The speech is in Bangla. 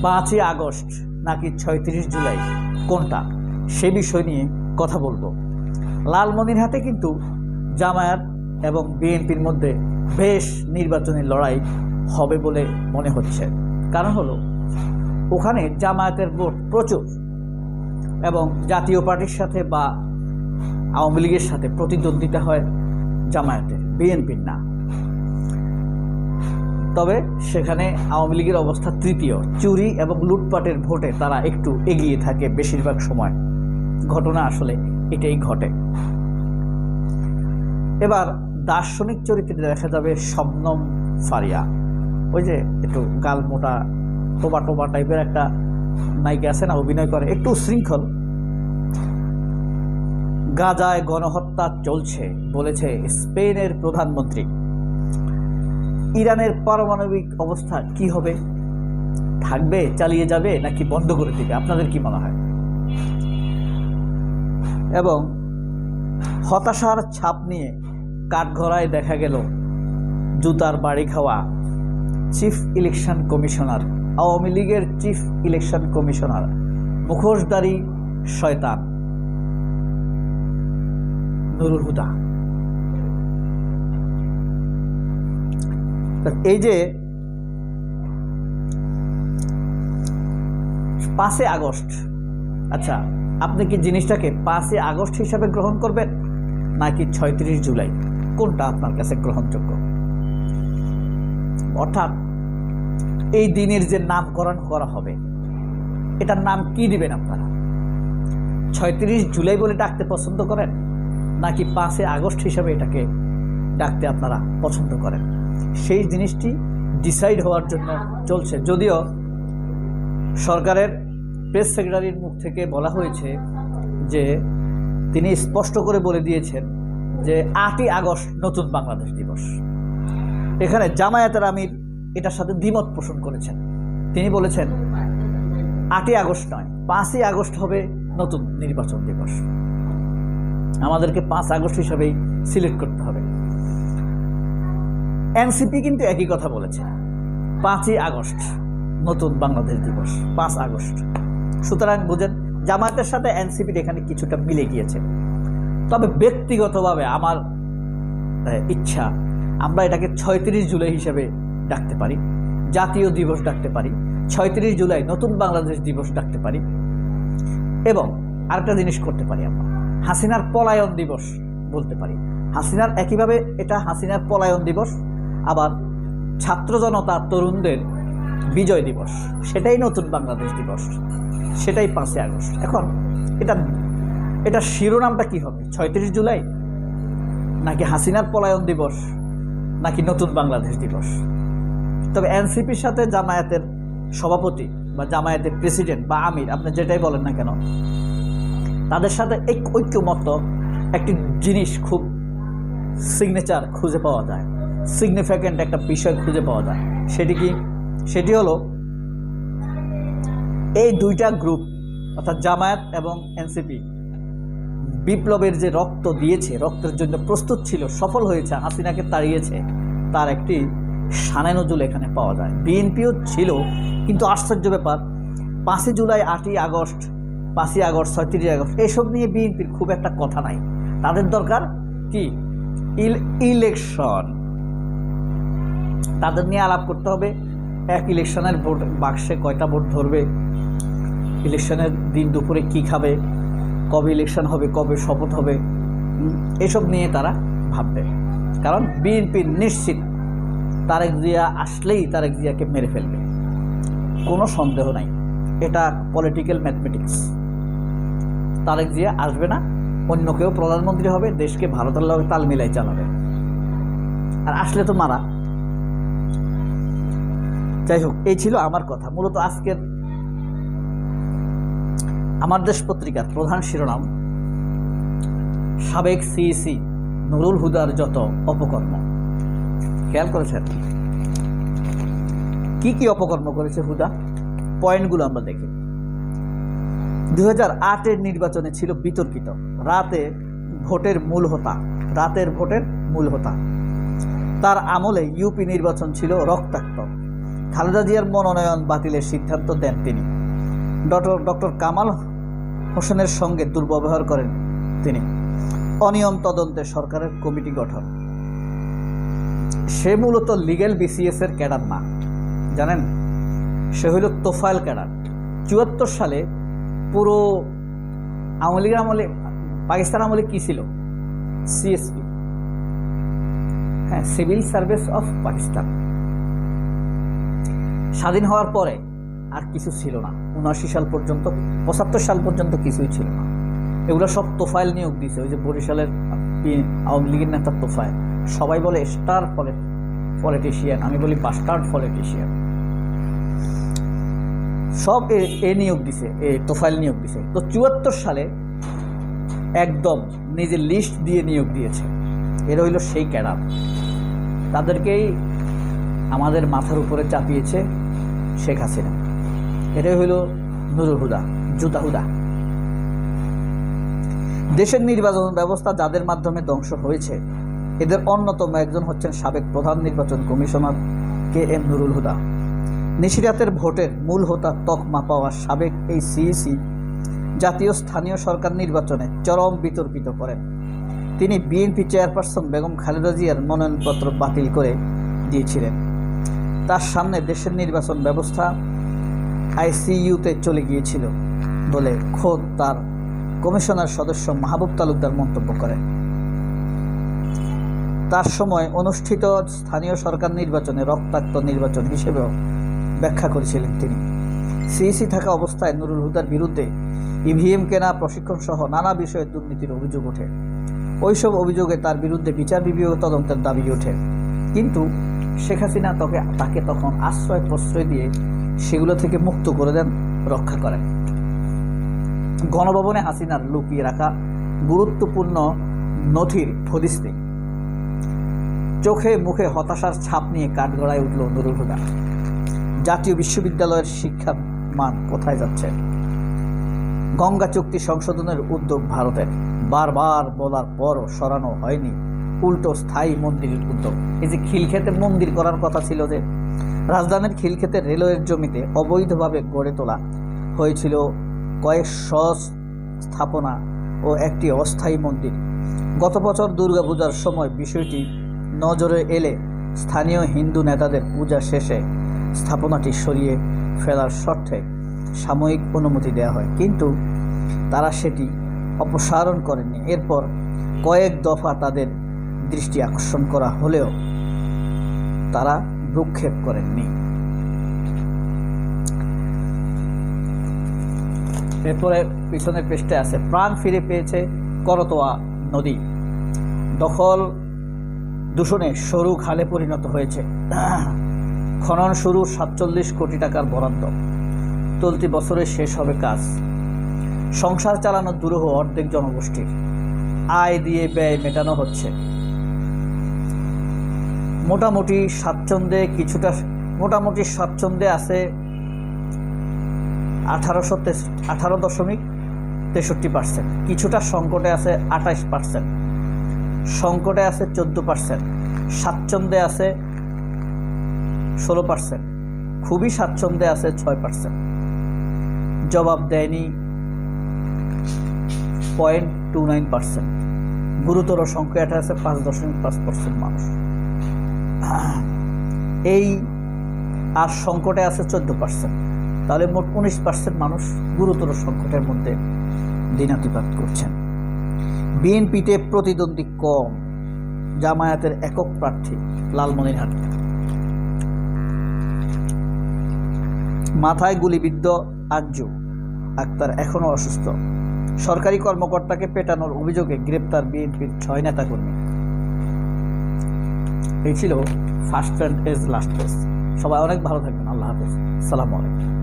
5ই আগস্ট নাকি 36 জুলাই কোনটা, সে বিষয় নিয়ে কথা বলবো। লালমনিরহাটে কিন্তু জামায়াত এবং বিএনপির মধ্যে বেশ নির্বাচনী লড়াই হবে বলে মনে হচ্ছে। কারণ হলো ওখানে জামায়াতের ভোট প্রচুর এবং জাতীয় পার্টির সাথে বা আওয়ামী লীগের সাথে প্রতিদ্বন্দ্বিতা হয় জামায়াতের, বিএনপির না। তবে সেখানে আওয়ামী লীগের অবস্থা তৃতীয়, চুরি এবং লুটপাটের ভোটে তারা একটু এগিয়ে থাকে বেশিরভাগ সময়। ঘটনা আসলে এটাই ঘটে। এবার দার্শনিক চরিত্রে দেখা যাবে শবনম ফারিয়া, ওই যে একটু গাল মোটা টোবা টোবা টাইপের একটা নায়িকা আছে না, অভিনয় করে, একটু শৃঙ্খল। গাজায় গণহত্যা চলছে বলেছে স্পেনের প্রধানমন্ত্রী। ইরানের পারমাণবিক অবস্থা কি হবে, থাকবে, চালিয়ে যাবে নাকি বন্ধ করে দিবে, আপনাদের কি মনে হয়? এবং হতাশার ছাপ নিয়ে কাঠগড়ায় দেখা গেল জুতার বাড়ি খাওয়া চিফ ইলেকশন কমিশনার, আওয়ামী লীগের চিফ ইলেকশন কমিশনার, মুখোশধারী শয়তান নুরুল হুদা। এই যে 5ই আগস্ট, আচ্ছা আপনি কি জিনিসটাকে 5ই আগস্ট হিসাবে গ্রহণ করবেন নাকি 36 জুলাই, কোনটা আপনার কাছে গ্রহণযোগ্য? অর্থাৎ এই দিনের যে নামকরণ করা হবে, এটার নাম কি দিবেন আপনারা? 36 জুলাই বলে ডাকতে পছন্দ করেন নাকি 5ই আগস্ট হিসাবে এটাকে ডাকতে আপনারা পছন্দ করেন? সেই জিনিসটি ডিসাইড হওয়ার জন্য চলছে। যদিও সরকারের প্রেস সেক্রেটারির মুখ থেকে বলা হয়েছে যে তিনি স্পষ্ট করে বলে দিয়েছেন যে 8ই আগস্ট নতুন বাংলাদেশ দিবস। এখানে জামায়াতের আমির এটার সাথে দ্বিমত পোষণ করেছেন। তিনি বলেছেন 8ই আগস্ট নয়, 5ই আগস্ট হবে নতুন নির্বাচন দিবস, আমাদেরকে 5 আগস্ট হিসাবেই সিলেক্ট করতে হবে। এনসিপি কিন্তু একই কথা বলেছে, 5ই আগস্ট নতুন বাংলাদেশ দিবস, 5 আগস্ট। সুতরাং বুঝেন জামায়াতের সাথে এনসিপির এখানে কিছুটা মিলে গিয়েছে। তবে ব্যক্তিগতভাবে আমার ইচ্ছা আমরা এটাকে 36 জুলাই হিসাবে ডাকতে পারি, জাতীয় দিবস ডাকতে পারি, 36 জুলাই নতুন বাংলাদেশ দিবস ডাকতে পারি। এবং আরেকটা জিনিস করতে পারি, আমরা হাসিনার পলায়ন দিবস বলতে পারি। হাসিনার একইভাবে এটা হাসিনার পলায়ন দিবস, আবার ছাত্র জনতা তরুণদের বিজয় দিবস, সেটাই নতুন বাংলাদেশ দিবস, সেটাই 5ই আগস্ট। এখন এটা শিরোনামটা কি হবে, 36 জুলাই নাকি হাসিনার পলায়ন দিবস নাকি নতুন বাংলাদেশ দিবস? তবে এনসিপির সাথে জামায়াতের সভাপতি বা জামায়াতের প্রেসিডেন্ট বা আমির, আপনি যেটাই বলেন না কেন, তাদের সাথে ঐক্যমত্য একটি জিনিস খুব সিগনেচার খুঁজে পাওয়া যায়, সিগনিফিক্যান্ট একটা বিষয় খুঁজে পাওয়া যায়। সেটি কি? সেটি হলো এই দুইটা গ্রুপ অর্থাৎ জামায়াত এবং এনসিপি বিপ্লবের যে রক্ত দিয়েছে, রক্তের জন্য প্রস্তুত ছিল, সফল হয়েছে, হাসিনাকে তাড়িয়েছে, তার একটি শানে নজুল এখানে পাওয়া যায়। বিএনপিও ছিল, কিন্তু আশ্চর্য ব্যাপার 5ই জুলাই, 8ই আগস্ট, 5ই আগস্ট, 36 আগস্ট এসব নিয়ে বিএনপির খুব একটা কথা নাই। তাদের দরকার কি? ইলেকশন। তাদের নিয়ে আলাপ করতে হবে। এক ইলেকশনের ভোট বাক্সে কয়টা ভোট ধরবে, ইলেকশনের দিন দুপুরে কি খাবে, কবে ইলেকশন হবে, কবে শপথ হবে, এসব নিয়ে তারা ভাববে। কারণ বিএনপি নিশ্চিত তারেক জিয়া আসলেই তারেক জিয়াকে মেরে ফেলবে, কোনো সন্দেহ নাই। এটা পলিটিক্যাল ম্যাথমেটিক্স। তারেক জিয়া আসবে না, অন্য কেউ প্রধানমন্ত্রী হবে, দেশকে ভারতের লগে তাল মিলাই চালাবে, আর আসলে তো মারা। যাই হোক, এই ছিল আমার কথা। মূলত আজকের আমার দেশ পত্রিকার প্রধান শিরোনাম, সাবেক সিইসি নুরুল হুদার যত অপকর্ম। খেয়াল করেছেন কি কি অপকর্ম করেছে হুদা? পয়েন্টগুলো আমরা দেখি। 2008-এর নির্বাচনে ছিল বিতর্কিত, রাতের ভোটের মূল হোতা। তার আমলে ইউপি নির্বাচন ছিল রক্তাক্ত। খালেদা জিয়ার মনোনয়ন বাতিলের সিদ্ধান্ত দেন তিনি। ডক্টর কামাল হোসেনের সঙ্গে দুর্ব্যবহার করেন তিনি। অনিয়ম তদন্তে সরকারের কমিটি গঠন। সে মূলত লিগ্যাল বিসিএস এর ক্যাডার না, জানেন, সে হইল তোফায়েল ক্যাডার। ৭৪ সালে পুরো আওয়ামী লীগের আমলে, পাকিস্তান আমলে কি ছিল? সিএসপি, হ্যাঁ, সিভিল সার্ভিস অফ পাকিস্তান। স্বাধীন হওয়ার পরে আর কিছু ছিল না, ৭৯ সাল পর্যন্ত, ৭৫ সাল পর্যন্ত কিছুই ছিল না। এগুলো সব তোফায়েল নিয়োগ দিয়েছে। ওই যে বরিশালের আওয়ামী লীগের নেতা তোফায়েল, সবাই বলে স্টার পলিটিশিয়ান, আমি বলি বাস্টার্ড পলিটিশিয়ান। সব এ নিয়োগ দিছে, তোফায়েল নিয়োগ দিছে। তো ৭৪ সালে একদম নিজের লিস্ট দিয়ে নিয়োগ দিয়েছে। এরা হইল সেই ক্যাডার, তাদেরকেই আমাদের মাথার উপরে চাপিয়েছে শেখ হাসিনা। এটাই হইল নুরুল হুদা, জুতা হুদা। দেশের নির্বাচন ব্যবস্থা যাদের মাধ্যমে ধ্বংস হয়েছে, এদের অন্যতম একজন হচ্ছেন সাবেক প্রধান নির্বাচন কমিশনার KM নুরুল হুদা। নিশিরাতের ভোটের মূল হোতা তকমা পাওয়া সাবেক এই সিইসি জাতীয় স্থানীয় সরকার নির্বাচনে চরম বিতর্কিত করেন। তিনি বিএনপি চেয়ারপারসন বেগম খালেদা জিয়ার মনোনয়নপত্র বাতিল করে দিয়েছিলেন। তার সামনে দেশের নির্বাচন ব্যবস্থা ICUতে চলে গিয়েছিল বলে খোদ তার কমিশনার সদস্য মাহবুব তালুকদার মন্তব্য করেন। তার সময় অনুষ্ঠিত স্থানীয় সরকার নির্বাচনে রক্তাক্ত নির্বাচন হিসেবেও ব্যাখ্যা করেছিলেন তিনি। সিইসি থাকা অবস্থায় নুরুল হুদার বিরুদ্ধে ইভিএম কেনা, প্রশিক্ষণ সহ নানা বিষয়ে দুর্নীতির অভিযোগ ওঠে। ওইসব অভিযোগে তার বিরুদ্ধে বিচার বিভাগীয় তদন্তের দাবি ওঠে। কিন্তু শেখ হাসিনা তাকে তখন আশ্রয় প্রশ্রয় দিয়ে সেগুলো থেকে মুক্ত করে দেন, রক্ষা করেন। গণভবনে হাসিনার লুকিয়ে রাখা গুরুত্বপূর্ণ নথির ফদিস্তি। চোখে মুখে হতাশার ছাপ নিয়ে কাঠগড়ায় উঠল নুরুল হুদা। জাতীয় বিশ্ববিদ্যালয়ের শিক্ষার মান কোথায় যাচ্ছে? গঙ্গা চুক্তি সংশোধনের উদ্যোগ ভারতের, বারবার বলার পরও সরানো হয়নি, উল্টো স্থায়ী মন্দিরের উদ্যোগ। এই যে খিলক্ষেতে মন্দির করার কথা ছিল, যে রাজধানীর খিলক্ষেতে রেলওয়ের জমিতে অবৈধভাবে গড়ে তোলা হয়েছিল কয়েকশ স্থাপনা ও একটি অস্থায়ী মন্দির। গত বছর দুর্গাপূজার সময় বিষয়টি নজরে এলে স্থানীয় হিন্দু নেতাদের পূজা শেষে স্থাপনাটি সরিয়ে ফেলার শর্তে সাময়িক অনুমতি দেওয়া হয়, কিন্তু তারা সেটি অপসারণ করেননি। এরপর কয়েক দফা তাদের দৃষ্টি আকর্ষণ করা হলেও তারা ভ্রুক্ষেপ করেননি। এরপরে পিছনের পৃষ্ঠে আছে, প্রাণ ফিরে পেয়েছে করতোয়া নদী, দখল দূষণে সরু খালে পরিণত হয়েছে। খনন শুরু, 47 কোটি টাকার বরাদ্দ, চলতি বছরে শেষ হবে কাজ। সংসার চালানো দুরূহ অর্ধেক জনগোষ্ঠীর, আয় দিয়ে ব্যয় মেটানো হচ্ছে। মোটামুটি স্বাচ্ছন্দ্যে আছে 18.63%, কিছুটা সংকটে আছে 28%, সংকটে আছে 14%, স্বাচ্ছন্দ্যে আছে 16%, খুবই স্বাচ্ছন্দ্যে আছে 6%। জবাব দেয়নি 0.29%, গুরুতর সংকটে আছে 5.5% মানুষ। এই আর সংকটে আছে 14%, তাহলে মোট 19% মানুষ গুরুতর সংকটের মধ্যে দিনাতিপাত করছেন। বিএনপিতে প্রতিদ্বন্দ্বী কম, জামায়াতের একক প্রার্থী লালমনিরহাট। মাথায় গুলিবিদ্ধ আঞ্জু আক্তার এখনও অসুস্থ। সরকারি কর্মকর্তাকে পেটানোর অভিযোগে গ্রেপ্তার বিএনপির 6 নেতাকর্মী। এই ছিল first and as last page. সবাই অনেক ভালো থাকবেন। আল্লাহ হাফেজ, সালামু আলাইকুম।